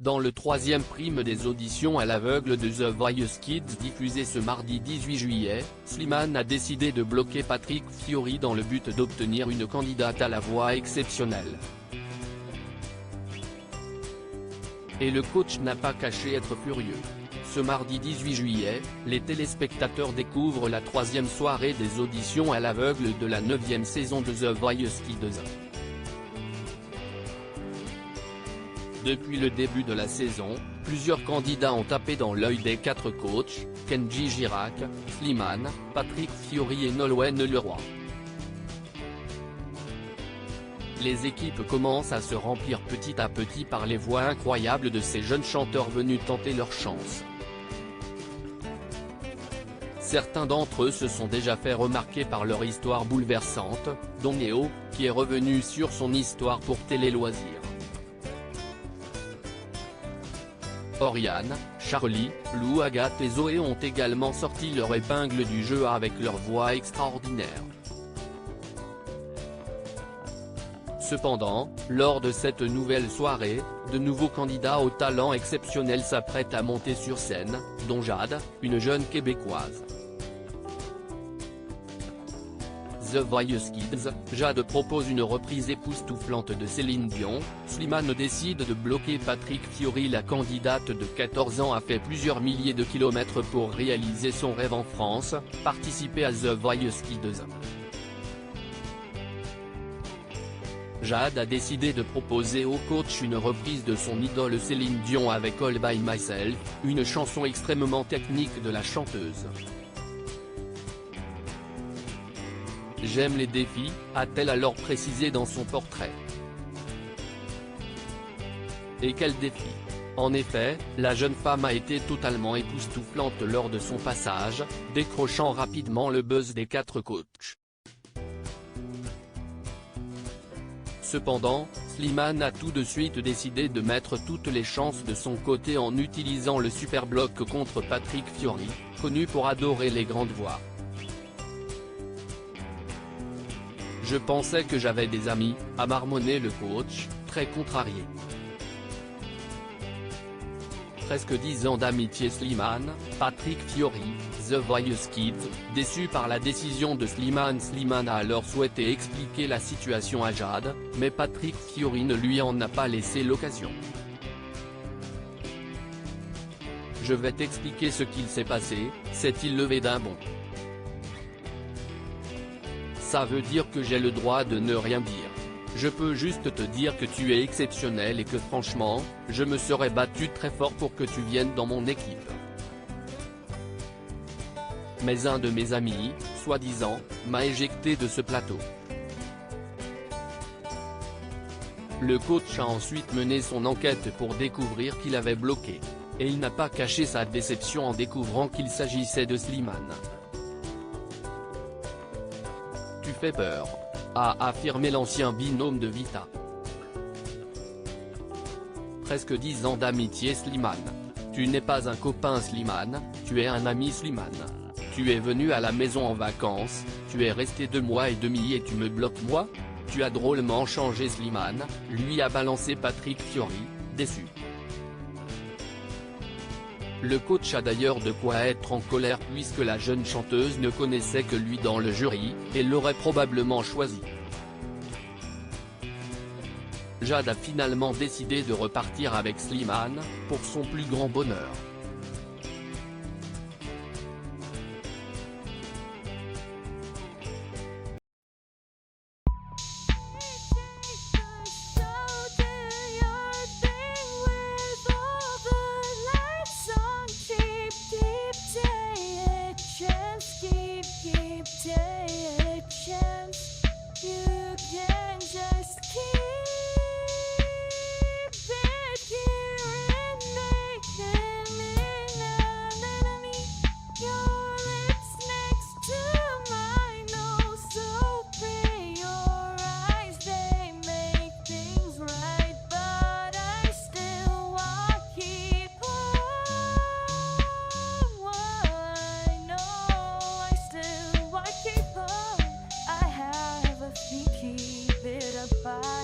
Dans le troisième prime des auditions à l'aveugle de The Voice Kids diffusé ce mardi 18 juillet, Slimane a décidé de bloquer Patrick Fiori dans le but d'obtenir une candidate à la voix exceptionnelle. Et le coach n'a pas caché être furieux. Ce mardi 18 juillet, les téléspectateurs découvrent la troisième soirée des auditions à l'aveugle de la 9e saison de The Voice Kids. Depuis le début de la saison, plusieurs candidats ont tapé dans l'œil des 4 coachs, Kenji Girac, Slimane, Patrick Fiori et Nolwenn Leroy. Les équipes commencent à se remplir petit à petit par les voix incroyables de ces jeunes chanteurs venus tenter leur chance. Certains d'entre eux se sont déjà fait remarquer par leur histoire bouleversante, dont Néo, qui est revenu sur son histoire pour Télé Loisirs. Oriane, Charlie, Lou, Agathe et Zoé ont également sorti leur épingle du jeu avec leur voix extraordinaire. Cependant, lors de cette nouvelle soirée, de nouveaux candidats au talent exceptionnel s'apprêtent à monter sur scène, dont Jade, une jeune Québécoise. The Voice Kids, Jade propose une reprise époustouflante de Céline Dion, Slimane décide de bloquer Patrick Fiori. La candidate de 14 ans a fait plusieurs milliers de kilomètres pour réaliser son rêve en France, participer à The Voice Kids. Jade a décidé de proposer au coach une reprise de son idole Céline Dion avec All By Myself, une chanson extrêmement technique de la chanteuse. J'aime les défis, a-t-elle alors précisé dans son portrait. Et quel défi? En effet, la jeune femme a été totalement époustouflante lors de son passage, décrochant rapidement le buzz des 4 coachs. Cependant, Slimane a tout de suite décidé de mettre toutes les chances de son côté en utilisant le super bloc contre Patrick Fiori, connu pour adorer les grandes voix. Je pensais que j'avais des amis, a marmonné le coach, très contrarié. Presque 10 ans d'amitié. Slimane, Patrick Fiori, The Voice Kids, déçu par la décision de Slimane. Slimane a alors souhaité expliquer la situation à Jade, mais Patrick Fiori ne lui en a pas laissé l'occasion. Je vais t'expliquer ce qu'il s'est passé, s'est-il levé d'un bond. Ça veut dire que j'ai le droit de ne rien dire. Je peux juste te dire que tu es exceptionnel et que franchement, je me serais battu très fort pour que tu viennes dans mon équipe. Mais un de mes amis, soi-disant, m'a éjecté de ce plateau. Le coach a ensuite mené son enquête pour découvrir qu'il avait bloqué. Et il n'a pas caché sa déception en découvrant qu'il s'agissait de Slimane. Tu fais peur, a affirmé l'ancien binôme de Vita. Presque 10 ans d'amitié. Slimane. Tu n'es pas un copain Slimane, tu es un ami Slimane. Tu es venu à la maison en vacances, tu es resté 2 mois et demi et tu me bloques moi? Tu as drôlement changé Slimane, lui a balancé Patrick Fiori, déçu. Le coach a d'ailleurs de quoi être en colère puisque la jeune chanteuse ne connaissait que lui dans le jury, et l'aurait probablement choisi. Jade a finalement décidé de repartir avec Slimane, pour son plus grand bonheur. Keep it apart.